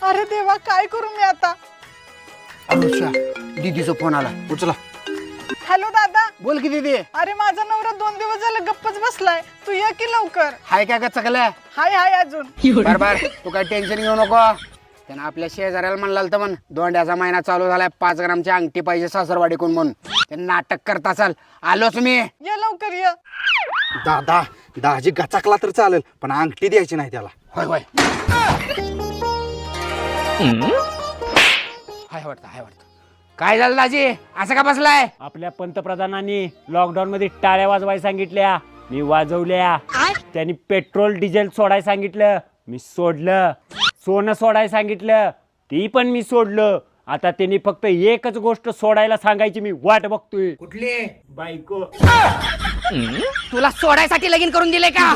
अरे देवा, काय करू मी आता? अनुष्या, दीदीचा फोन आला, उचला. हॅलो दादा. बोल की दीदी. अरे माझा नवरा 2 दिवस झाला गप्पच बसलाय, तू ये की लवकर. हाय काय का चकल्या? हाय हाय अजून. बरोबर, तू काय टेन्शन घेऊ नको. त्यानं आपल्या शेजाऱ्याला म्हणला तर म्हण, दोंड्याचा महिना चालू झालाय, 5 ग्रामची अंगठी पाहिजे सासरवाडीकडून म्हणून. ते नाटक करता चाल. आलोच मी. ये लवकर ये. दादा, दाजी गचाकला तर चालेल, पण अंगठी द्यायची नाही त्याला. होय होय. हाय वाटतं. काय झालं दाजी, असं का बसलाय? आपल्या पंतप्रधानांनी लॉकडाऊन मध्ये टाळ्या वाजवायला सांगितल्या, मी वाजवल्या. त्यांनी पेट्रोल डिझेल सोडायला सांगितलं, मी सोडलं. सोनं सोडायला सांगितलं, ती पण मी सोडलं. आता त्यांनी फक्त एकच गोष्ट सोडायला सांगायची, मी वाट बघतोय. कुठली? बायको. तुला सोडायसाठी लगीन करून दिले का?